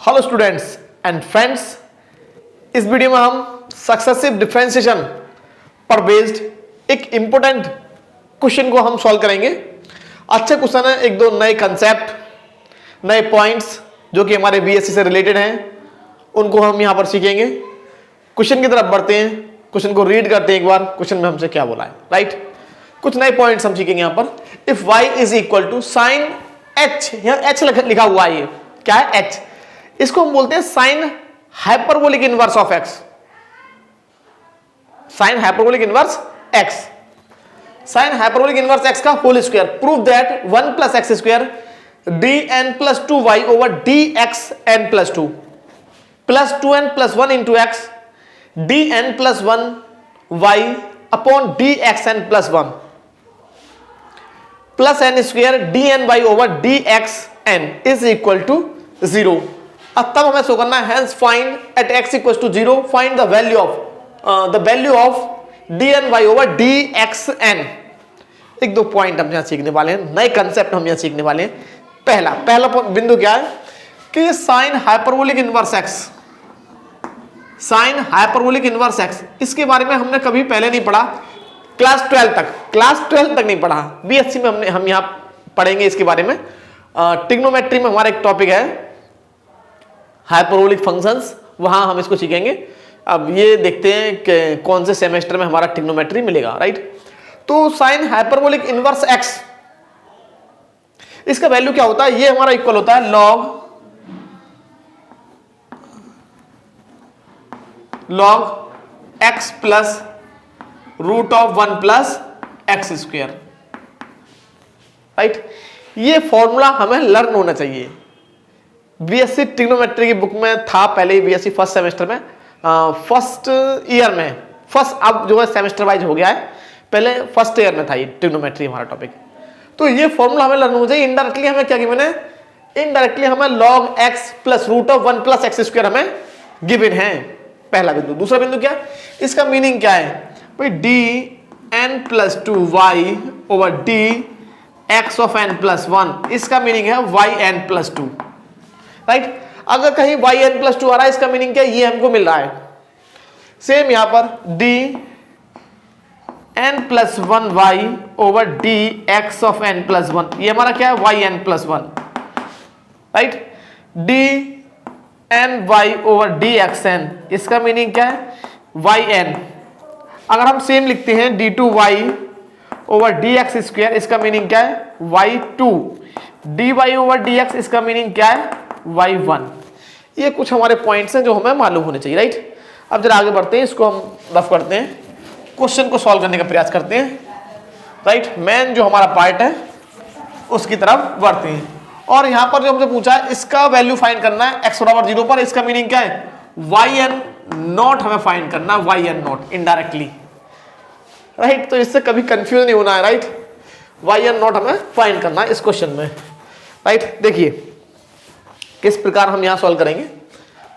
Hello students and friends, इस video में हम सक्सेसिव डिफरेंशिएशन पर बेस्ड एक इंपॉर्टेंट क्वेश्चन को हम सॉल्व करेंगे। अच्छा क्वेश्चन है, एक दो नए कंसेप्ट, नए पॉइंट्स जो कि हमारे बीएससी से रिलेटेड हैं, उनको हम यहां पर सीखेंगे। क्वेश्चन की तरफ बढ़ते हैं, क्वेश्चन को रीड करते हैं एक बार, क्वेश्चन में हमसे क्या बोला है। राइट, कुछ नए पॉइंट्स हम सीखेंगे यहां पर। If y is equal to sine h, यहां h लिखा हुआ है, ये क्या है h, इसको हम बोलते हैं sine hyperbolic inverse of x। Sine hyperbolic inverse x, sine hyperbolic inverse x का whole square. Prove that 1 plus x square dn plus 2y over dxn plus 2 plus 2n plus 1 into x dn plus 1y upon dxn plus 1 plus n square dny over dxn is equal to 0। अब तब हमें show करना है, hence find at x equal to 0 find the value of dny over dxn। एक दो point हम यहां सीखने वाले हैं, नए कंसेप्ट हम यहां सीखने वाले हैं। पहला बिंदु क्या है कि sign hyperbolic inverse x, sine hyperbolic inverse x, इसके बारे में हमने कभी पहले नहीं पढ़ा। क्लास 12 तक नहीं पढ़ा। बीएससी में हम यहां पढ़ेंगे इसके बारे में। ट्रिग्नोमेट्री में हमारा एक टॉपिक है हाइपरबोलिक फंक्शंस, वहां हम इसको सीखेंगे। अब ये देखते हैं कि कौन से सेमेस्टर में हमारा ट्रिग्नोमेट्री मिलेगा। राइट, तो साइन हाइपरबोलिक इनवर्स x, इसका वैल्यू क्या होता है, ये हमारा इक्वल होता है log x plus root of 1 plus x square. Right, ये फॉर्मूला हमें लर्न होना चाहिए। बीएससी ट्रिग्नोमेट्री की बुक में था पहले ही, बीएससी फर्स्ट सेमेस्टर में, फर्स्ट ईयर में, फर्स्ट, अब जो है सेमेस्टर वाइज हो गया है, पहले फर्स्ट ईयर में था ये ट्रिग्नोमेट्री हमारा टॉपिक। तो ये फॉर्मूला हमें लर्न होना चाहिए। इनडायरेक्टली हमें क्या गिवन है, इनडायरेक्टली हमें log x plus root of 1 plus x square हमें गिवन है, पहला बिंदु। दूसरा बिंदु क्या, इसका मीनिंग क्या है भाई, dn plus 2y over dx of n plus 1, इसका मीनिंग है yn प्लस 2। राइट, अगर कहीं yn प्लस 2 आ रहा है, इसका मीनिंग क्या है, ये हमको मिल रहा है। सेम यहां पर dn plus 1y over dx of n plus 1, ये हमारा क्या है, yn plus 1। Right, dny over dxn, इसका मीनिंग क्या है, yn। अगर हम सेम लिखते हैं d2y ओवर dx स्क्वायर, इसका मीनिंग क्या है, y2। dy ओवर dx, इसका मीनिंग क्या है, y1। ये कुछ हमारे पॉइंट्स हैं जो हमें मालूम होने चाहिए। राइट, अब जरा आगे बढ़ते हैं, इसको हम रफ करते हैं, क्वेश्चन को सॉल्व करने का प्रयास करते हैं। राइट, मेन जो हमारा पार्ट है उसकी तरफ बढ़ते हैं। और यहां पर जो हमसे पूछा है, इसका वैल्यू फाइंड करना है x बराबर 0 पर, इसका मीनिंग क्या है, yn नॉट हमें फाइंड करना, yn नॉट इनडायरेक्टली। राइट, तो इससे कभी कंफ्यूज नहीं होना है। राइट, yn नॉट हमें फाइंड करना है इस क्वेश्चन में। राइट, देखिए किस प्रकार हम यहां सॉल्व करेंगे।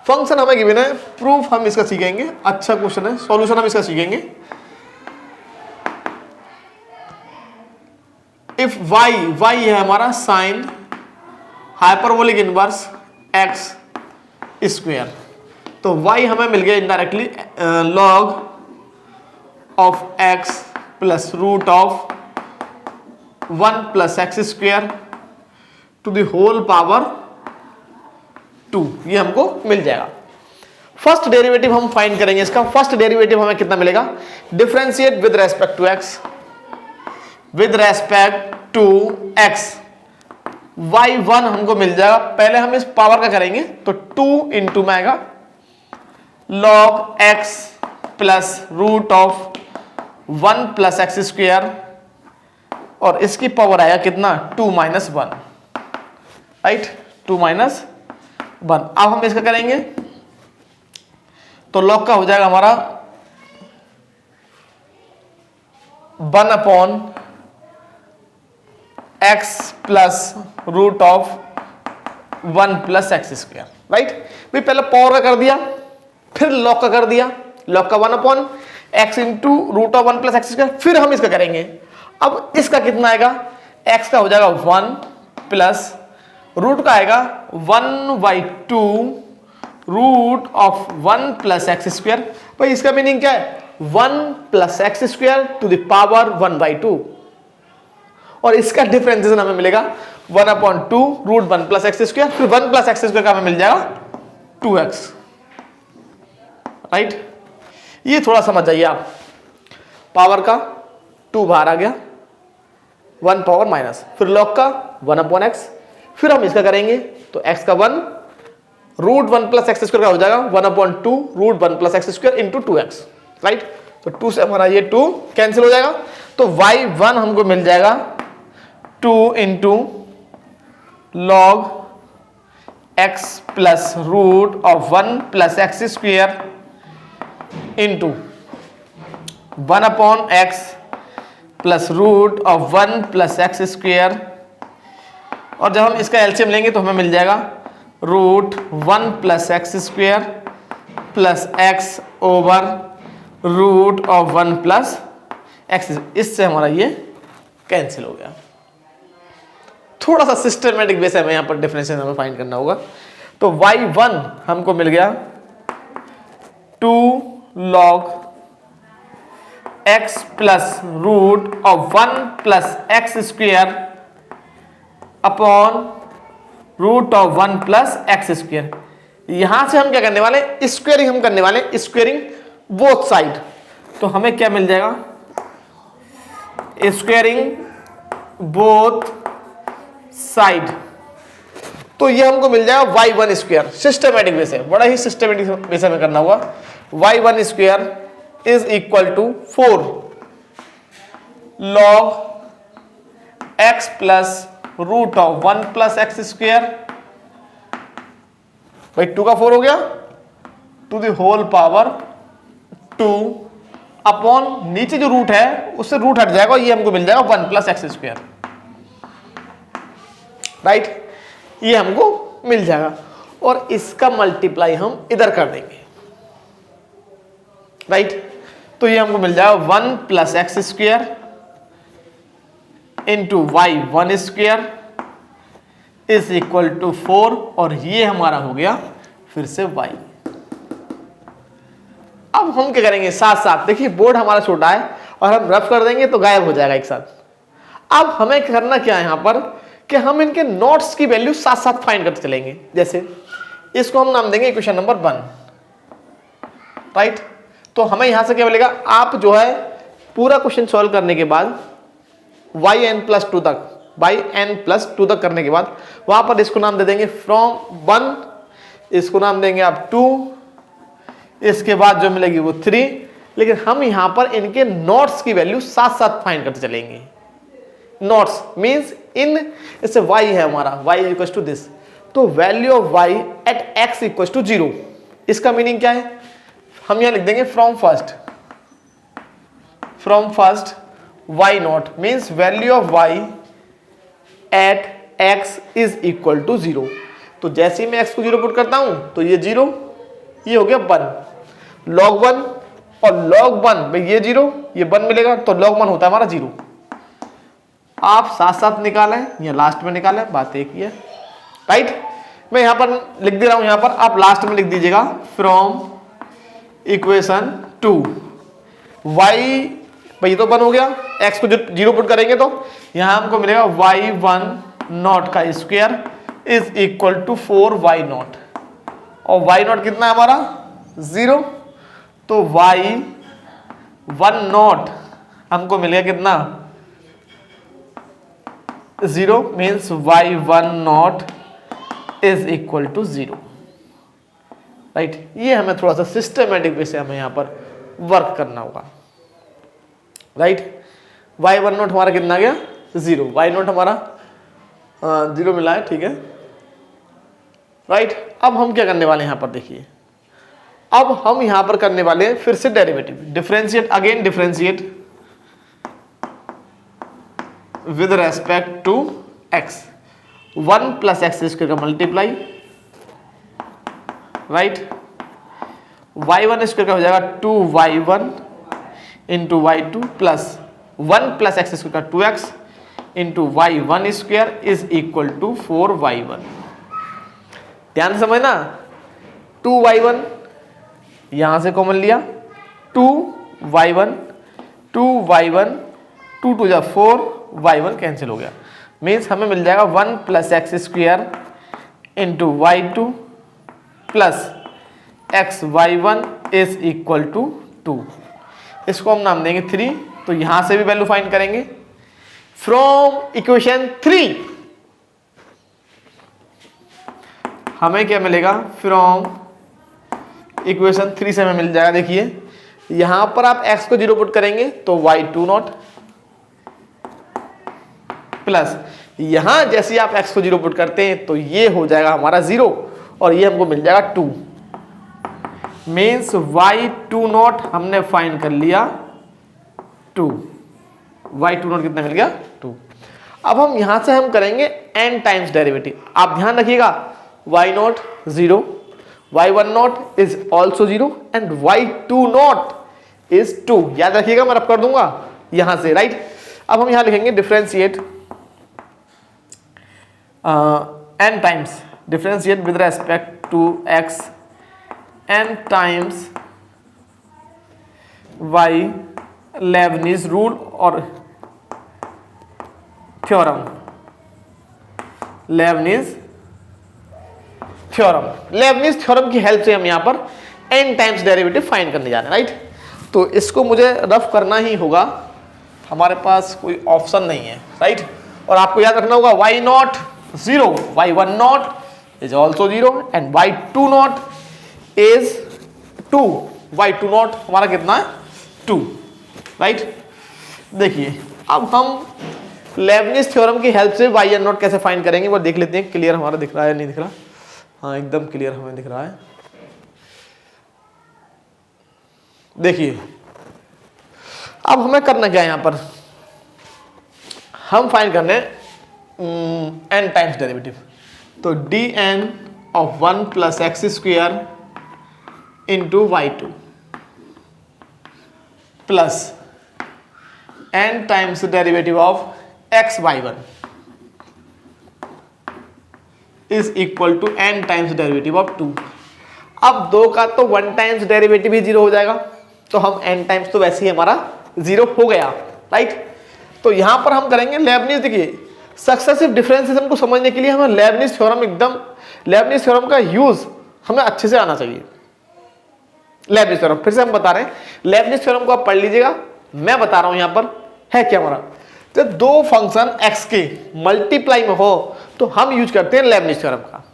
फंक्शन हमें गिवन है, प्रूफ हम इसका सीखेंगे, अच्छा क्वेश्चन है, सॉल्यूशन हम इसका सीखेंगे। इफ y है हमारा sine hyperbolic inverse x square, तो y हमें मिल गया indirectly log of x plus root of 1 plus x square to the whole power 2, ये हमको मिल जाएगा। फर्स्ट डेरिवेटिव हम फाइंड करेंगे इसका। फर्स्ट डेरिवेटिव हमें कितना मिलेगा, differentiate with respect to x, with respect to x, y1 हमको मिल जाएगा। पहले हम इस पावर का करेंगे तो 2 इंटू में आएगा log x plus root of 1 plus x square, और इसकी पावर आया कितना, 2 माइनस 1। Right, 2 minus 1। अब हम इसका करेंगे तो log का हो जाएगा हमारा 1 upon x plus root of 1 plus x square. Right, भाई पहले पावर का कर दिया, फिर log का कर दिया, log का 1 upon x into root of 1 plus x square, फिर हम इसका करेंगे। अब इसका कितना आएगा, x का हो जाएगा 1 प्लस रूट का आएगा 1/2 root of 1 plus x square. भाई इसका मीनिंग क्या है? 1 plus x square to the power 1/2, और इसका डिफरेंशिएशन हमें मिलेगा 1/2 रूट 1 प्लस एक्स स्क्वायर, फिर 1 प्लस एक्स स्क्वायर का हमें मिल जाएगा 2x, राइट। ये थोड़ा समझ जाइए आप, पावर का 2 बाहर आ गया, 1 पावर माइनस, फिर लॉग का 1/x, फिर हम इसका करेंगे तो x का 1 रूट 1 प्लस एक्स स्क्वायर का हो जाएगा 1/2 root 1 plus x square into 2x, right. तो 2 से हमारा ये 2 कैंसिल हो जाएगा, तो y1 हमको मिल जाएगा 2 into log x plus root of 1 plus x square into 1/x plus root of 1 plus x square, और जब हम इसका एलसीएम लेंगे तो हमें मिल जाएगा root 1 plus x square plus x over root of 1 plus x. इससे हमारा ये कैंसिल हो गया। थोड़ा सा सिस्टमेटिक वे से हमें यहाँ पर डिफरेंशिएशन हमें फाइंड करना होगा। तो y1 हमको मिल गया 2 log x plus root of 1 plus x square upon root of 1 plus x square. यहां से हम क्या करने वाले? स्क्वेयरिंग हम करने वाले, स्क्वेयरिंग बोथ साइड। तो हमें क्या मिल जाएगा? Squaring both side. तो ये हमको मिल जाएगा y1 स्क्वायर, सिस्टमेटिक वे से, बड़ा ही सिस्टमेटिक वे से हमें करना होगा। y1 square is equal to 4 log x plus root of 1 plus x square, भाई 2 का 4 हो गया, to the whole power 2 upon नीचे जो रूट है उससे रूट हट जाएगा, ये हमको मिल जाएगा 1 प्लस एक्स स्क्वायर, राइट। ये हमको मिल जाएगा और इसका मल्टीप्लाई हम इधर कर देंगे, राइट। तो ये हमको मिल जाएगा 1 plus x square into y1 square is equal to 4, और ये हमारा हो गया फिर से y। अब हम क्या करेंगे? साथ साथ देखिए, बोर्ड हमारा छोटा है और हम रफ कर देंगे तो गायब हो जाएगा एक साथ। अब हमें करना क्या है यहां पर कि हम इनके नोट्स की वैल्यू साथ साथ फाइंड करते चलेंगे। जैसे इसको हम नाम देंगे इक्वेशन नंबर 1, राइट। तो हमें यहां से क्या मिलेगा? आप जो है पूरा क्वेश्चन सॉल्व करने के बाद yn+2 तक, yn+2 तक करने के बाद वहां पर इसको नाम दे देंगे फ्रॉम 1, इसको नाम देंगे आप 2, इसके बाद जो मिलेगी वो 3। लेकिन हम यहां पर इनके नोट्स की वैल्यू साथ साथ फाइंड करते चलेंगे। नोट्स मींस इन, इससे y है हमारा, y इक्वल टू दिस, तो value of y at x equal to 0। इसका मीनिंग क्या है? हम यहां लिख देंगे from first y naught means value of y at x is equal to 0। तो जैसे ही मैं x को 0 पुट करता हूं तो ये 0, ये हो गया 1 log 1, और log 1 भाई ये 0, ये 1 मिलेगा, तो log 1 होता है हमारा 0। आप साथ साथ निकालें या लास्ट में निकालें, बात एक ही है, राइट। मैं यहां पर लिख दे रहा हूं, यहां पर आप लास्ट में लिख दीजिएगा फ्रॉम इक्वेशन 2 y, भाई तो 1 हो गया, x को 0 पुट करेंगे तो यहां हमको मिलेगा y1 नॉट का square is equal to 4y naught, और y नॉट कितना है हमारा? 0। तो y1 नॉट हमको मिलेगा कितना? 0 means y1 naught is equal to 0, right. ये हमें थोड़ा सा सिस्टमेटिक वे से हमें यहां पर वर्क करना होगा, राइट। y1 नॉट हमारा कितना गया? 0। y नॉट हमारा 0 मिला है, ठीक है, राइट। अब हम क्या करने वाले हैं यहां पर? देखिए, अब हम यहां पर करने वाले हैं फिर से derivative, differentiate, again differentiate with respect to x, 1 plus x square का मल्टीप्लाई, राइट। y1 स्क्वायर का हो जाएगा 2y1 into y2 plus 1 plus x square का 2x into y one square is equal to 4y1। ध्यान से समझना, 2y1 यहां से कॉमन लिया, 2y1 2y1 2 2 जा 4y1 कैंसिल हो गया, मीन्स हमें मिल जाएगा 1 plus x square into y two plus x y one is equal to 2। इसको हम नाम देंगे 3, तो यहां से भी वैल्यू फाइंड करेंगे फ्रॉम इक्वेशन 3। हमें क्या मिलेगा, फ्रॉम इक्वेशन 3 से हमें मिल जाएगा, देखिए यहां पर आप x को 0 पुट करेंगे तो y2 प्लस यहां जैसे आप x को 0 पुट करते हैं तो ये हो जाएगा हमारा 0 और ये हमको मिल जाएगा 2, मीन्स y2 हमने फाइंड कर लिया 2। y2 कितना मिल गया, 2। अब हम यहां से हम करेंगे n टाइम्स डेरिवेटिव। आप ध्यान रखिएगा, y0 0, y10 is also 0 and y20 is 2। याद रखिएगा, मैं रब कर दूंगा यहां से, राइट। अब हम यहां लिखेंगे differentiate n times, differentiate with respect to x n times y Leibniz rule और थ्योरम, लेबनीज थ्योरम की हेल्प से हम यहां पर n टाइम्स डेरिवेटिव फाइंड करने जा रहे हैं, राइट। तो इसको मुझे रफ करना ही होगा, हमारे पास कोई ऑप्शन नहीं है, राइट। और आपको याद रखना होगा y0 0, y10 is also 0 and y20 is 2। y20 हमारा कितना है, 2, राइट। देखिए अब हम लेबनीज थ्योरम की हेल्प से y0 कैसे फाइंड करेंगे वो देख लेते हैं। क्लियर हमारा दिख रहा है, नहीं दिख रहा? हाँ, एकदम क्लियर हमें दिख रहा है। देखिए अब हमें करना क्या है, यहां पर हम फाइंड करने n टाइम्स डेरिवेटिव, तो dn of 1 plus x square into y2 plus n times derivative of x y1 is equal to n times derivative of 2। अब 2 का तो 1 टाइम्स डेरिवेटिव ही 0 हो जाएगा, तो हम n टाइम्स तो वैसे ही हमारा 0 हो गया, राइट। तो यहां पर हम करेंगे लेबनीज, देखिए सक्सेसिव डिफरेंशिएशन को समझने के लिए हमें लेबनीज थ्योरम का यूज हमें अच्छे से आना चाहिए। लेबनीज थ्योरम फिर से हम बता रहे हैं, लेबनीज थ्योरम को आप पढ़ लीजिएगा, मैं बता रहा हूं यहां पर है क्या हमारा। तो दो फंक्शन x के मल्टीप्लाई में हो तो हम यूज करते हैं लेबनीज थ्योरम का,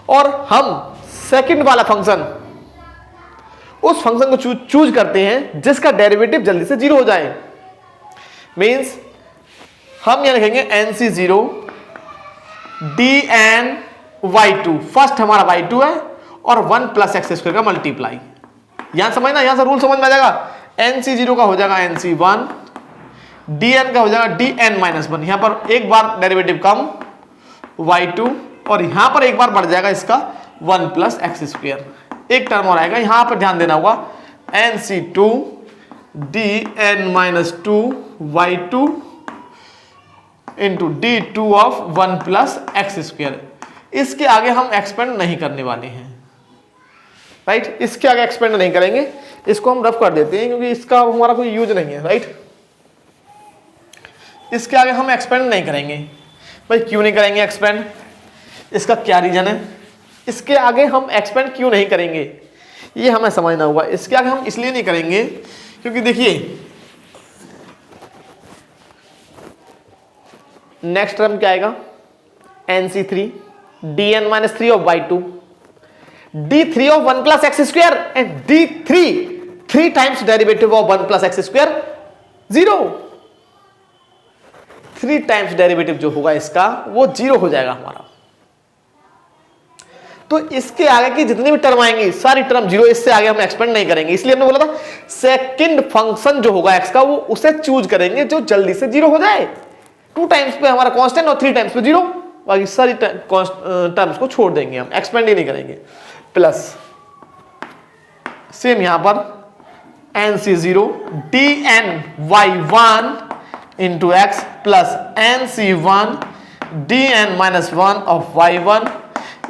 और हम सेकंड वाला फंक्शन उस फंक्शन को चूज करते हैं जिसका डेरिवेटिव जल्दी से 0 हो जाए। मींस हम यहां लिखेंगे nc0 dn y2, फर्स्ट हमारा y2 है और 1 प्लस एक्स स्क्वायर का मल्टीप्लाई। यहां समझना, यहां से रूल समझ में आ जाएगा। nc0 का हो जाएगा nc1, dn का हो जाएगा dn माइनस 1, यहां पर एक बार डेरिवेटिव कम y2 और यहां पर एक बार बढ़ जाएगा इसका 1 प्लस एक्स स्क्वायर, एक टर्म और आएगा। यहां पर ध्यान देना होगा nc2 dn minus 2 y2 into d2 of 1 plus x square. इसके आगे हम एक्सपेंड नहीं करने वाले हैं, राइट। इसके आगे एक्सपेंड नहीं करेंगे, इसको हम रफ कर देते हैं क्योंकि इसका हमारा कोई यूज नहीं है, राइट। इसके आगे हम एक्सपेंड नहीं करेंगे। भाई क्यों नहीं करेंगे एक्सपेंड, इसका क्या रीजन है? इसके आगे हम एक्सपेंड क्यों नहीं करेंगे ये हमें समझना होगा। इसके आगे हम इसलिए नहीं करेंगे क्योंकि देखिए नेक्स्ट टर्म क्या आएगा, nc3 dn minus 3 of y2 d3 of 1 plus x square and d3 3 times derivative of 1 plus x square 0। 3 times derivative जो होगा इसका वो 0 हो जाएगा हमारा। तो इसके आगे की जितनी भी टर्म आएंगी सारी टर्म 0, इससे आगे हम एक्सपेंड नहीं करेंगे। इसलिए हमने बोला था सेकंड फंक्शन जो होगा x का वो उसे चूज करेंगे जो जल्दी से 0 हो जाए। 2 टाइम्स पे हमारा कांस्टेंट और 3 टाइम्स पे 0, बाकी सारी टर्म्स को छोड़ देंगे, हम एक्सपेंड ही नहीं करेंगे। प्लस सेम यहां पर nc0 dn y1 into x plus n C one d n minus one of y one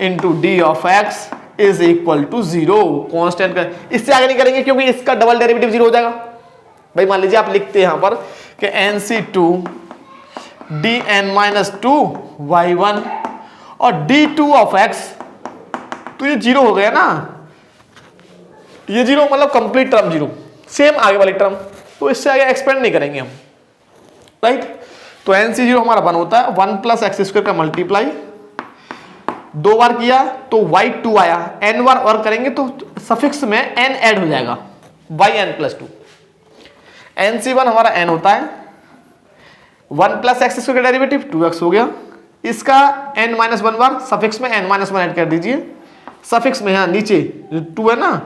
into d of x is equal to 0। Constant का इससे आगे नहीं करेंगे क्योंकि इसका डबल डेरिवेटिव 0 हो जाएगा। भाई मान लीजिए आप लिखते हैं यहां पर कि n C two d n minus two y one और डी टू ऑफ एक्स, तो ये 0 हो गया ना, ये 0 मतलब कंप्लीट टर्म 0, सेम आगे वाली टर्म, तो इससे आगे एक्सपेंड नहीं करेंगे हम, राइट। तो एन सी 0 हमारा 1 होता है, 1 प्लस एक्स स्क्वायर का मल्टीप्लाई 2 बार किया तो वाई 2 आया, n बार और करेंगे तो सफिक्स में n ऐड हो जाएगा, y n plus 2। N C 1 हमारा n होता है, 1 प्लस एक्स स्क्वायर का डेरिवेटिव 2x हो गया, इसका n माइनस 1 बार सफिक्स में n माइनस 1 ऐड कर दीजिए, सफिक्स में यहाँ नीचे 2 है ना,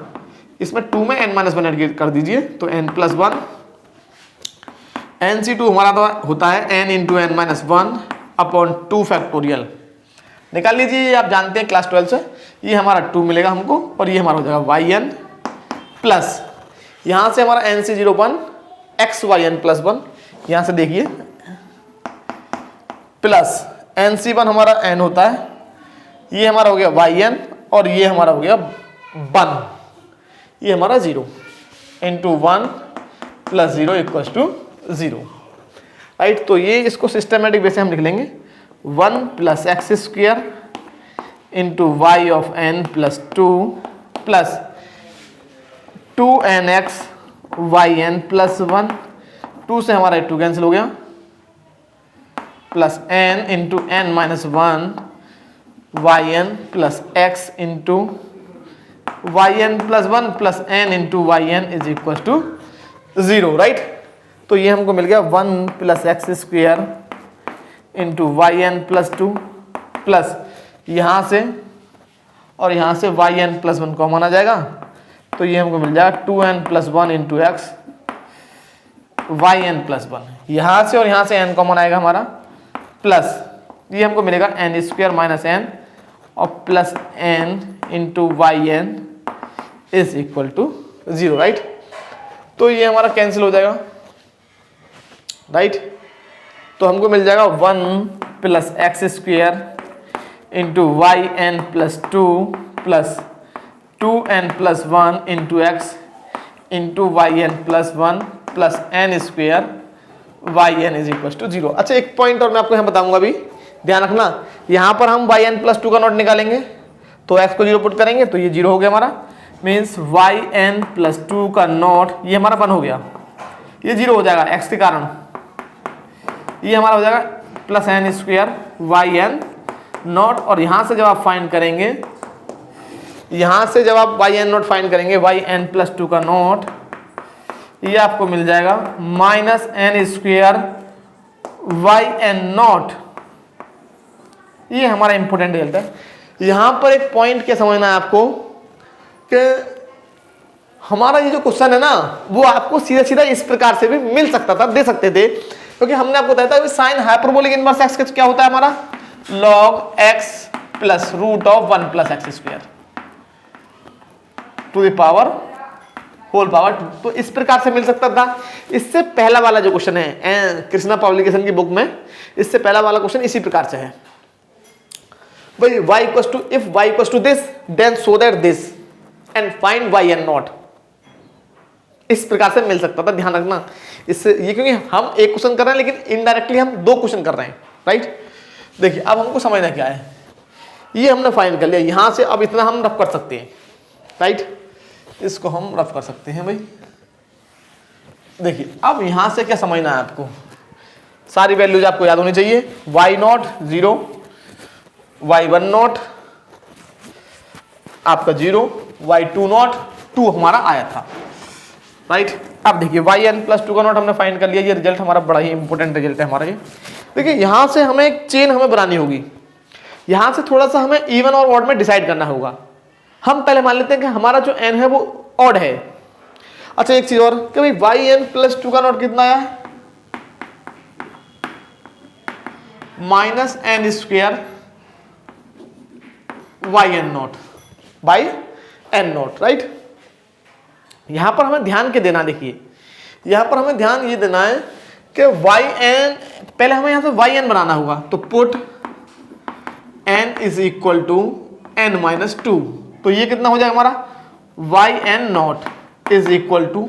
इसमें 2 में n माइनस 1 ऐड कर दीजिए तो n प्लस 1। एन सी 2 हमारा तो होता है n into n minus 1 upon 2 factorial, निकाल लीजिए, आप जानते हैं क्लास 12 से, ये हमारा 2 मिलेगा हमको और ये हमारा हो जाएगा वाई एन प्लस, यहाँ से हमारा n C 0 1 x y n plus 1, यहाँ से देखिए प्लस एन सी 1 हमारा n होता है, ये हमारा हो गया वाई एन और ये हमारा हो गया 1, ये हमारा 0 into 1 plus 0 equals to 0, right. तो ये इसको सिस्टमेटिक वे से हम लिख लेंगे 1 plus x square into y of n plus 2 plus 2 n x y n plus 1, 2 से हमारा 2 कैंसिल हो गया, plus n into n minus 1 y n plus x into y n plus 1 plus n into y n is equal to 0, right. तो ये हमको मिल गया 1 plus x square into y n plus 2 plus यहाँ से और यहाँ से वाई एन प्लस 1 कॉमन आ जाएगा, तो ये हमको मिल जाएगा 2n plus 1 into x y n plus 1, यहाँ से और यहाँ से n कॉमन आएगा हमारा, प्लस ये हमको मिलेगा n स्क्वायर माइनस n और plus n into y n is equal to 0, right. तो ये हमारा कैंसिल हो जाएगा, राइट। तो हमको मिल जाएगा 1 plus x square into y n plus 2 plus 2n plus 1 into x into y n plus 1 plus n square y n is equal to 0। अच्छा, एक पॉइंट और मैं आपको यहाँ बताऊंगा, अभी ध्यान रखना, यहाँ पर हम वाई एन प्लस 2 का नोट निकालेंगे तो एक्स को 0 पुट करेंगे तो ये 0 हो गया हमारा, मीन्स वाई एन प्लस 2 का नोट ये हमारा 1 हो गया, ये 0 हो जाएगा एक्स के कारण, ये हमारा हो जाएगा plus n square y n naught, और यहाँ से जब आप फाइंड करेंगे, यहाँ से जब आप वाई एन नॉट फाइंड करेंगे, वाई एन प्लस 2 का नॉट ये आपको मिल जाएगा minus n square y n naught, ये हमारा इंपॉर्टेंट रिजल्ट है। यहाँ पर एक पॉइंट क्या समझना है आपको कि हमारा ये जो क्वेश्चन है ना, वो आपको सीधा सीधा इस प्रकार से भी मिल सकता था, दे सकते थे, क्योंकि हमने आपको बताया था साइन हाइपरबोलिक इनवर्स एक्स का क्या होता है हमारा, log x plus root of 1 plus x square to the power whole power 2, तो इस प्रकार से मिल सकता था। इससे पहला वाला जो क्वेश्चन है कृष्णा पब्लिकेशन की बुक में, इससे पहला वाला क्वेश्चन इसी प्रकार से है, भाई y equals to, if y equals to this then show that this and find y and naught, इस प्रकार से मिल सकता था, ध्यान रखना इससे, ये क्योंकि हम एक क्वेश्चन कर रहे हैं लेकिन इनडायरेक्टली हम 2 क्वेश्चन कर रहे हैं, राइट। देखिए अब हमको समझना क्या है, ये हमने फाइंड कर लिया, यहां से अब इतना हम रफ कर सकते हैं, राइट, इसको हम रफ कर सकते हैं भाई। देखिए अब यहां से क्या समझना है आपको, सारी वैल्यूज आपको याद होनी चाहिए, y नॉट 0, y1 नॉट आपका 0, y2 नॉट 2 हमारा आया था, राइट। अब देखिए वाई एन प्लस 2 का नॉट हमने फाइंड कर लिया, ये रिजल्ट हमारा बड़ा ही इंपॉर्टेंट रिजल्ट है हमारा ये। देखिए यहाँ से हमें एक चेन हमें बनानी होगी, यहाँ से थोड़ा सा हमें इवन और ऑड में डिसाइड करना होगा। हम पहले मान लेते हैं कि हमारा जो एन है वो ऑड है। अच्छा एक चीज और कि भाई वाई एन प्लस 2 का नॉट कितना आया, minus n square y n naught by n naught, right. यहां पर हमें ध्यान के देना, देखिए यहां पर हमें ध्यान ये देना है कि वाई एन, पहले हमें यहां से वाई एन बनाना होगा, तो put n is equal to n minus two. तो ये कितना हो जाएगा हमारा, y n naught is equal to,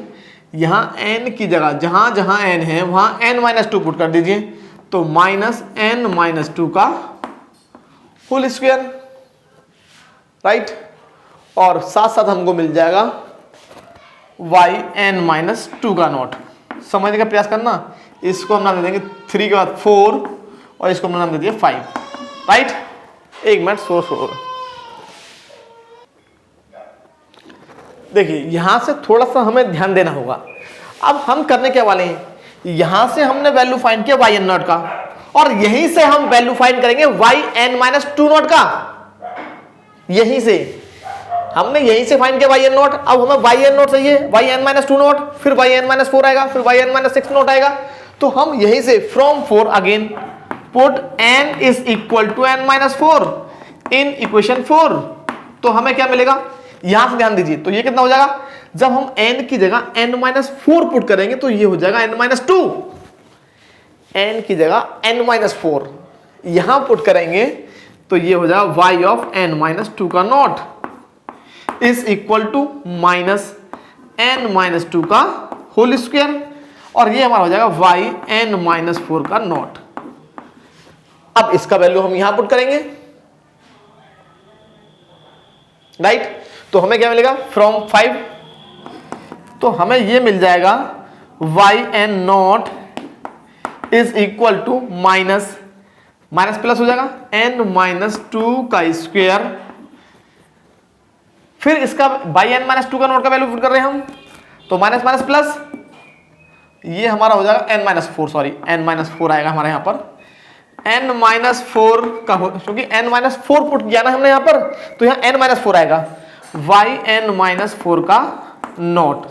यहां एन की जगह जहां जहां एन है वहां एन माइनस टू पुट कर दीजिए, तो माइनस एन माइनस टू का होल स्क्वायर, राइट। और साथ साथ हमको मिल जाएगा वाई एन माइनस टू का नॉट। समझने का प्रयास करना, इसको हम नाम दे देंगे 3 के बाद 4 और इसको हम नाम दे दिए 5, राइट। एक मिनट सोच, देखिए यहां से थोड़ा सा हमें ध्यान देना होगा। अब हम करने के वाले हैं, यहां से हमने वैल्यू फाइंड किया वाई एन नॉट का, और यहीं से हम वैल्यू फाइंड करेंगे y n minus two naught का। यहीं से हमने यहीं से फाइंड किया वाई एन नॉट, अब हमें वाई एन नॉट चाहिए, y n minus two naught, फिर वाई एन माइनस फोर आएगा, फिर y n minus six naught आएगा। तो हम यहीं से from 4 again put n is equal to n minus four in equation 4। तो हमें क्या मिलेगा, यहां से ध्यान दीजिए, तो ये कितना हो जाएगा, जब हम n की जगह n माइनस फोर पुट करेंगे तो ये हो जाएगा n माइनस टू। n की जगह n माइनस फोर यहां पुट करेंगे तो ये हो जाएगा y of n minus two का naught is equal to minus n minus two का होल स्क्वायर, और ये हमारा हो जाएगा y n माइनस फोर का नॉट। अब इसका वैल्यू हम यहां पुट करेंगे, राइट। तो हमें क्या मिलेगा, फ्रॉम 5, तो हमें ये मिल जाएगा y n नॉट is equal to minus minus plus हो जाएगा n माइनस टू का स्क्वायर, फिर इसका बाई n माइनस टू का नॉट का वैल्यू पुट कर रहे हैं हम, तो माइनस माइनस प्लस, ये हमारा हो जाएगा n minus four, sorry n minus four आएगा हमारे यहाँ पर, n माइनस फोर का, क्योंकि n माइनस फोर पुट किया ना हमने यहाँ पर, तो यहाँ n माइनस फोर आएगा, y n माइनस फोर का नॉट।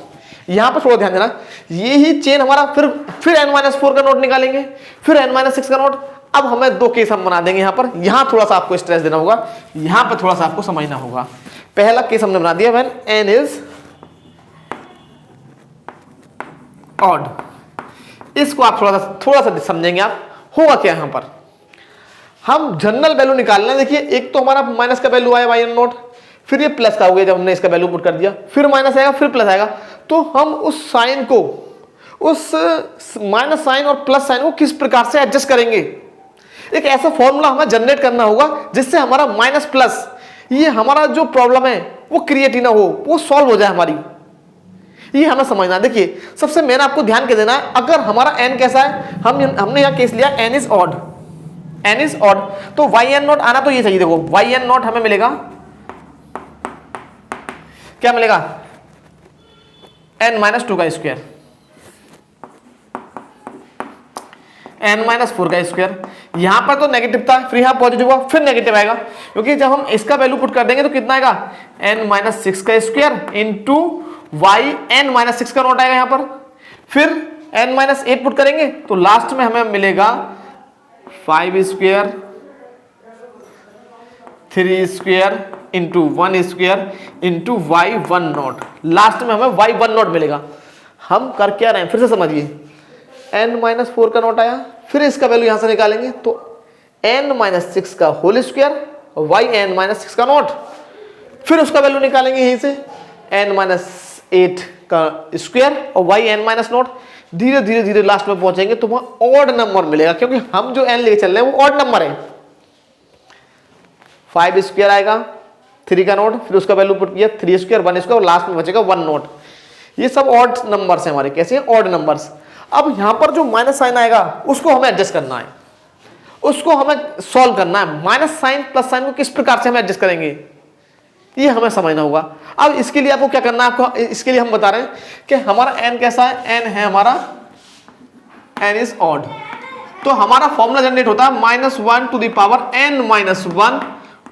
यहाँ पर थोड़ा ध्यान देना, ये ही चेन हमारा फिर n माइनस फोर का नोट निकालेंगे, फिर n माइनस सिक्स का नोट। अब हमें दो केस हम बना देंगे यहाँ पर, यहाँ थोड़ा सा आपको स्ट्रेस देना होगा, यहाँ पर थोड़ा सा आपको समझना होगा। पहला केस हमने बना दिया व्हेन n इज ऑड, इसको आप थोड़ा सा समझेंगे आप, होगा क्या यहाँ पर, हम जनरल वैल्यू निकालना है। देखिए एक तो हमारा माइनस का वैल्यू आया वाई एन नॉट, फिर ये प्लस का हो गया जब हमने इसका वैल्यू पुट कर दिया, फिर माइनस आएगा, फिर प्लस आएगा। तो हम उस साइन को, उस माइनस साइन और प्लस साइन को किस प्रकार से एडजस्ट करेंगे, एक ऐसा फॉर्मूला हमें जनरेट करना होगा जिससे हमारा माइनस प्लस, ये हमारा जो प्रॉब्लम है वो क्रिएट ही ना हो, वो सॉल्व हो जाए हमारी, ये हमें समझना। देखिए सबसे मेन आपको ध्यान के देना है, अगर हमारा n कैसा है, हमने यहाँ केस लिया n is odd, n is odd, तो वाई एन नॉट आना तो ये चाहिए। देखो वाई एन नॉट हमें मिलेगा, क्या मिलेगा, n माइनस टू का स्क्वायर, n माइनस फोर का स्क्वायर। यहां पर तो नेगेटिव था, फिर यहां पॉजिटिव हुआ, फिर नेगेटिव आएगा, क्योंकि जब हम इसका वैल्यू पुट कर देंगे तो कितना आएगा, n माइनस सिक्स का square into y n minus six का नोट आएगा यहां पर, फिर n माइनस एट पुट करेंगे तो लास्ट में हमें मिलेगा 5 square 3 square into 1 square into y one naught, last में हमें वाई वन नॉट मिलेगा। हम कर क्या रहे हैं, फिर से समझिए, n माइनस फोर का नोट आया, फिर इसका वैल्यू यहां से निकालेंगे तो n माइनस सिक्स का whole square y n minus six का नोट, फिर उसका वैल्यू निकालेंगे यहीं से n माइनस एट का स्क्वायर और वाई n माइनस नोट। धीरे धीरे धीरे लास्ट में पहुंचेंगे तो वहां ऑड नंबर मिलेगा, क्योंकि हम जो n लेके चल रहे हैं वो ऑड नंबर है। 5 स्क्वायर आएगा 3 का नोट, फिर उसका वैल्यू पुट किया 3 स्क्वायर 1 स्क्वायर और लास्ट में बचेगा 1 नोट। ये सब ऑड नंबर्स हैं हमारे, कैसे हैं, ऑड नंबर्स। अब यहां पर जो माइनस साइन आएगा उसको हमें एडजस्ट करना है, उसको हमें सॉल्व करना है। माइनस साइन प्लस साइन को किस प्रकार से हम एडजस्ट करेंगे ये हमें समझना होगा। अब इसके लिए आपको क्या करना है, आपको इसके लिए हम बता रहे हैं कि हमारा n कैसा है, n है हमारा, n इज ऑड, तो हमारा फॉर्मूला जनरेट होता है -1 to the power n minus one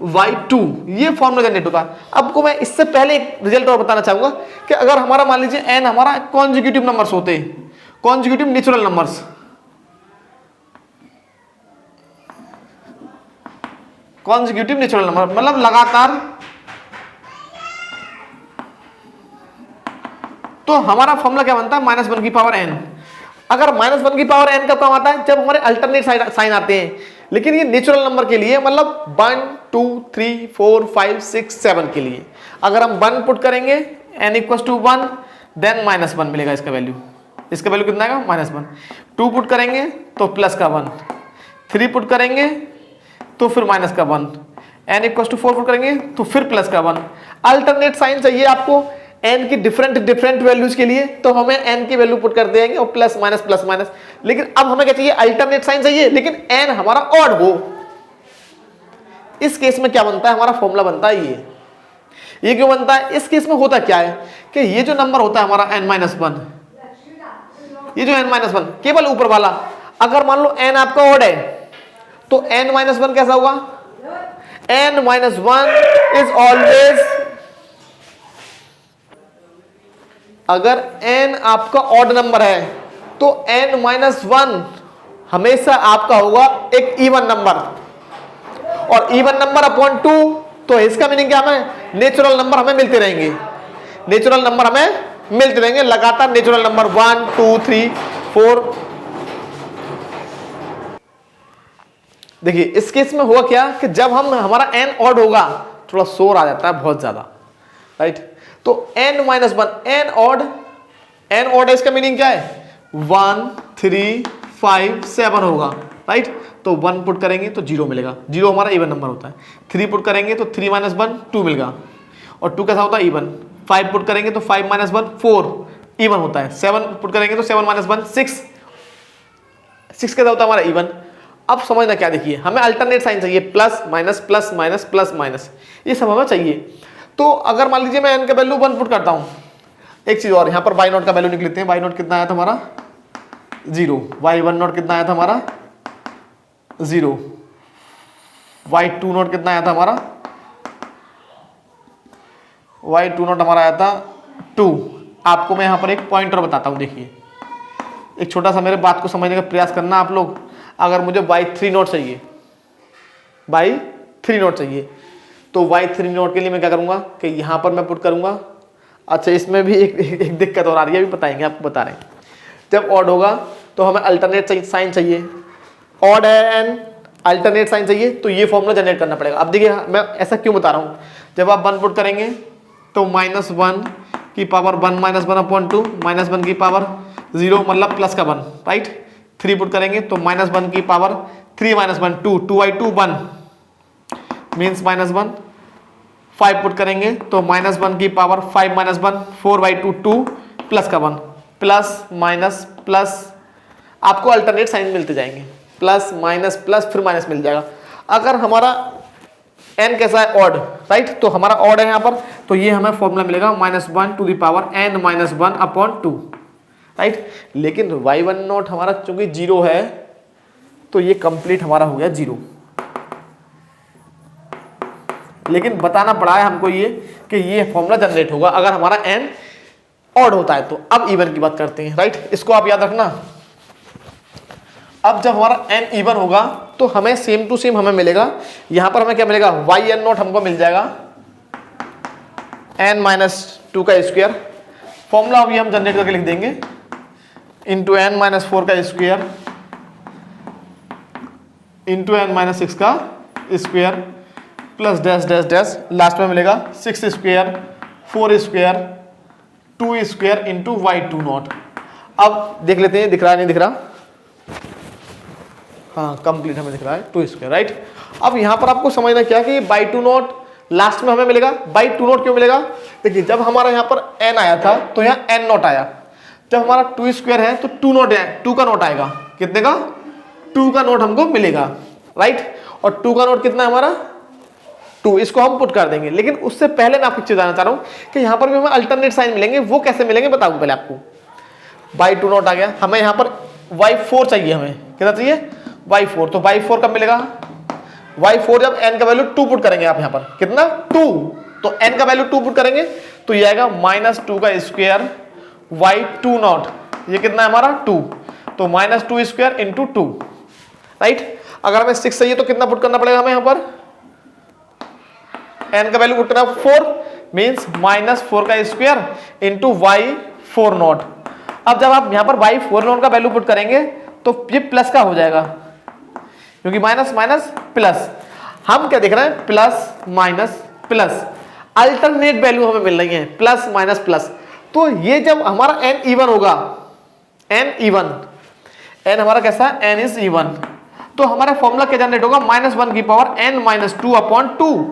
by two, ये फॉर्मूला जनरेट होता है। आपको मैं इससे पहले एक रिजल्ट और बताना चाहूंगा कि अगर हमारा मान लीजिए n हमारा कॉन्जिक्यूटिव नंबर्स होते हैं, consecutive natural numbers, consecutive natural number मतलब लगातार, तो हमारा फॉर्मूला क्या बनता है, -1 की पावर n। अगर -1 की पावर n कब काम आता है? जब हमारे अल्टरनेट साइन आते हैं। लेकिन ये नेचुरल नंबर के लिए, मतलब 1 2 3 4 5 6 7 के लिए अगर हम 1 पुट करेंगे n इक्वल टू 1, देन -1 मिलेगा इसका वैल्यू। इसका वैल्यू कितना आएगा? -1। 2 पुट करेंगे तो प्लस का 1, 3 पुट करेंगे तो फिर माइनस का 1, n इक्वल टू 4 पुट करेंगे तो फिर प्लस का 1। अल्टरनेट साइन चाहिए आपको n की डिफरेंट वैल्यूज के लिए, तो हमें n की वैल्यू पुट कर देंगे और प्लस माइनस। लेकिन अब हमें क्या चाहिए? अल्टरनेट साइन चाहिए, लेकिन n हमारा ऑड हो। इस केस में क्या बनता है? हमारा फॉर्मूला बनता है ये क्यों बनता है? इस केस में होता क्या है कि ये जो नंबर होता है हमारा n-1, ये जो n-1 केवल ऊपर वाला, अगर मान लो n आपका ऑड है तो n-1 कैसा होगा? n-1 इज ऑलवेज, अगर n आपका ऑड नंबर है तो n-1 हमेशा आपका होगा एक इवन नंबर, और इवन नंबर अपॉन 2, तो इसका मीनिंग क्या? हमें नेचुरल नंबर हमें मिलते रहेंगे, नेचुरल नंबर हमें मिलते रहेंगे लगातार, नेचुरल नंबर 1 2 3 4। देखिए इस केस में हुआ क्या कि जब हमारा n ऑड होगा, थोड़ा शोर आ जाता है बहुत ज्यादा, राइट? तो n-1 n ऑड है, इसका मीनिंग क्या है? 1 3 5 7 होगा, राइट? तो 1 पुट करेंगे तो 0 मिलेगा, 0 हमारा इवन नंबर होता है। 3 पुट करेंगे तो 3 - 1 2 मिलेगा, और 2 कैसा होता है? इवन। 5 पुट करेंगे तो 5 - 1 4 इवन होता है। 7 पुट करेंगे तो 7 - 1 6 कैसा होता है? हमारा इवन। अब समझना क्या, देखिए हमें अल्टरनेट साइन चाहिए, प्लस माइनस, ये सब हमें चाहिए। तो अगर मान लीजिए मैं n का वैल्यू 1 पुट करता हूं, एक चीज और, यहां पर y0 का वैल्यू निकल लेते हैं। y0 कितना आया था हमारा? 0। y10 कितना आया था हमारा? 0। y20 कितना आया था हमारा? y20 हमारा आया था 2। आपको मैं यहां पर एक पॉइंटर बताता हूं, देखिए एक छोटा सा मेरे बात को समझने का प्रयास करना आप लोग। अगर मुझे y30 चाहिए, y30 चाहिए, तो y30 के लिए मैं क्या करूंगा कि यहां पर मैं पुट करूंगा। अच्छा, इसमें भी एक दिक्कत और आ रही है, अभी बताएंगे, आपको बता रहे हैं। जब ऑड होगा तो हमें अल्टरनेट साइन चाहिए, ऑड है n, अल्टरनेट साइन चाहिए, तो ये फॉर्मूला जनरेट करना पड़ेगा। अब देखिए मैं ऐसा क्यों बता रहा हूँ, जब आप 1 पुट करेंगे तो -1 की पावर 1 - 1/2, -1 की पावर 0 मतलब प्लस का 1, राइट? 3 पुट करेंगे तो -1 की पावर 3 - 1 2, 2/2 1 मीन्स -1। 5 पुट करेंगे तो -1 की पावर 5 - 1 4/2 2 प्लस का 1, प्लस माइनस प्लस, आपको अल्टरनेट साइन मिलते जाएंगे, प्लस माइनस प्लस फिर माइनस मिल जाएगा। अगर हमारा n कैसा है? Odd, right? तो हमारा ऑड है यहाँ पर, तो ये हमें फॉर्मूला मिलेगा -1 to the power n-1/2, right? लेकिन y10 हमारा चूंकि 0 है तो ये कंप्लीट हमारा हो गया 0। लेकिन बताना पड़ा है हमको ये कि ये फॉर्मूला जनरेट होगा अगर हमारा n ऑड होता है। तो अब इवन की बात करते हैं, राइट? इसको आप याद रखना। अब जब हमारा n इवन होगा तो हमें सेम टू सेम हमें मिलेगा, यहां पर हमें क्या मिलेगा? yn0 हमको मिल जाएगा n-2 का स्क्वायर। फॉर्मूला अभी हम जनरेट करके लिख देंगे, इंटू n-4 का स्क्वायर इंटू n-6 का square plus dash dash dash, last में मिलेगा 6 square 4 square 2 square into y20। अब देख लेते हैं, दिख रहा है नहीं दिख रहा? हाँ, कंप्लीट हमें दिख रहा है 2 स्क्वायर, राइट? अब यहां पर आपको समझना क्या कि y20 लास्ट में हमें मिलेगा। y20 क्यों मिलेगा? देखिए जब हमारा यहाँ पर n आया था तो यहाँ n0 आया, जब हमारा 2 स्क्वायर है तो 2 नोट है, 2 का नोट आएगा। कितने का? 2 का नोट हमको मिलेगा, राइट? और 2 का नोट कितना है हमारा? 2। इसको हम पुट कर देंगे। लेकिन उससे पहले मैं आपको चीज बताना चाह रहा हूं कि यहां पर भी हमें अल्टरनेट साइन मिलेंगे। वो कैसे मिलेंगे बताऊंगा पहले आपको। y20 आ गया, हमें यहां पर y4 चाहिए, हमें कितना चाहिए? y4। तो y4 कब मिलेगा? y4 जब n का वैल्यू 2 पुट करेंगे आप यहां पर, कितना? 2। तो n का वैल्यू 2 पुट करेंगे तो ये आएगा -2 का स्क्वायर y20, ये कितना है हमारा? 2। तो -2 स्क्वायर इंटू 2, राइट? अगर हमें 6 चाहिए तो कितना पुट करना पड़ेगा हमें यहां पर? n का वैल्यू पुट करना 4 मीन्स -4 का स्क्वायर इंटू y40। अब जब आप यहाँ पर y फोर नॉट का वैल्यू पुट करेंगे तो ये प्लस का हो जाएगा, क्योंकि माइनस माइनस प्लस। हम क्या देख रहे हैं, plus minus plus, alternate value हमें मिल रही है, प्लस माइनस प्लस। तो ये जब हमारा n इवन होगा, n इवन, n हमारा कैसा है, n इज इवन, तो हमारा फॉर्मूला क्या जनरेट होगा, -1 की पावर n माइनस 2/2।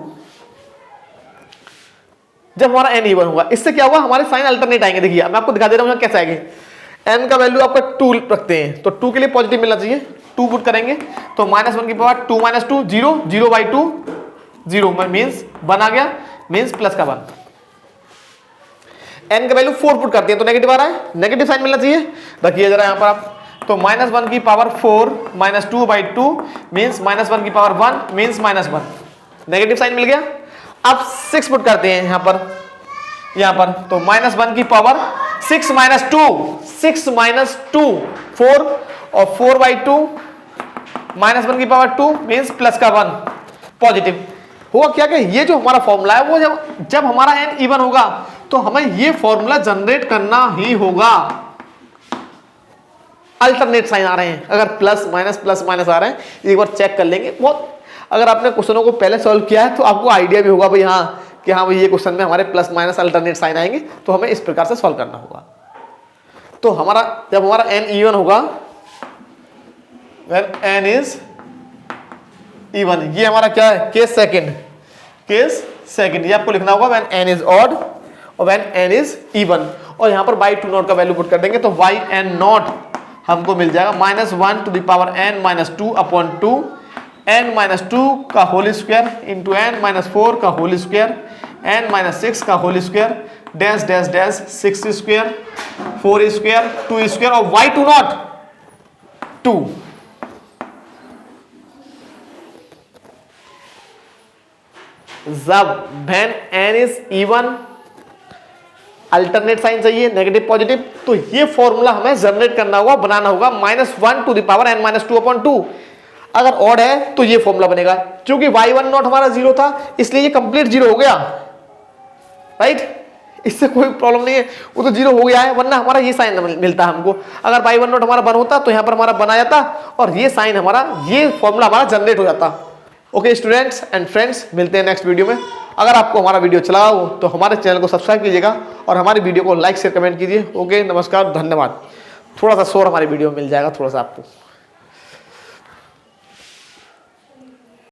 जब हमारा n इवन होगा, इससे क्या होगा, हमारे साइन अल्टरनेट आएंगे। देखिए मैं आपको दिखा दे रहा हूं कैसे आएंगे। n का वैल्यू आपका 2 रखते हैं, तो 2 के लिए पॉजिटिव मिलना चाहिए, 2 पुट करेंगे तो -1 की पावर 2 माइनस 2 0, 0/2 0 मीन्स 1 आ गया, मीन्स प्लस का 1। n का वैल्यू 4 पुट करते हैं तो नेगेटिव आ रहा है, नेगेटिव साइन मिलना चाहिए। रखिए जरा यहां पर आप, तो -1 की पावर 4 माइनस 2/2 मीन्स -1 की पावर 1 मीन्स -1, नेगेटिव साइन मिल गया। अब 6 पुट करते हैं यहां पर तो -1 की पावर 6 माइनस 2 4 और 4/2 -1 की पावर 2 मीन्स प्लस का 1 पॉजिटिव। हुआ क्या कि ये जो हमारा फॉर्मूला है वो जब हमारा n इवन होगा तो हमें ये फॉर्मूला जनरेट करना ही होगा। अल्टरनेट साइन आ रहे हैं, अगर प्लस माइनस आ रहे हैं, एक बार चेक कर लेंगे। बहुत, अगर आपने क्वेश्चनों को पहले सॉल्व किया है तो आपको आइडिया भी होगा भाई हाँ कि हाँ भाई ये क्वेश्चन में हमारे प्लस माइनस अल्टरनेट साइन आएंगे, तो हमें इस प्रकार से सॉल्व करना होगा। तो हमारा जब हमारा n इवन होगा, when n इज इवन, ये हमारा क्या है, केस सेकंड, ये आपको लिखना होगा when n इज ऑड और when n इज इवन। और यहाँ पर y2 नॉट का वैल्यू पुट कर देंगे तो yn नॉट हमको मिल जाएगा -1 to the power n minus 2/2, n minus 2 का whole square into n minus 4 का होल स्क्वायर, n माइनस 6 का whole square, dash dash dash 6 square, 4 square, 2 square और y2 नॉट 2। जब when n is even, alternate sign चाहिए negative positive, तो ये formula हमें generate करना होगा, बनाना होगा -1 to the power n minus 2/2। अगर ऑड है तो ये फॉर्मूला बनेगा, क्योंकि y1 नॉट हमारा 0 था इसलिए ये कंप्लीट 0 हो गया, राइट। इससे कोई प्रॉब्लम नहीं है, वो तो 0 हो गया है, वरना हमारा ये साइन मिलता हमको। अगर y1 नॉट हमारा 1 होता तो यहाँ पर हमारा 1 आ जाता और ये साइन हमारा, ये फॉर्मूला हमारा जनरेट हो जाता। ओके स्टूडेंट्स एंड फ्रेंड्स, मिलते हैं नेक्स्ट वीडियो में। अगर आपको हमारा वीडियो चला हो तो हमारे चैनल को सब्सक्राइब कीजिएगा और हमारी वीडियो को लाइक शेयर कमेंट कीजिए। ओके, नमस्कार, धन्यवाद। थोड़ा सा शोर हमारी वीडियो में मिल जाएगा, थोड़ा सा आपको।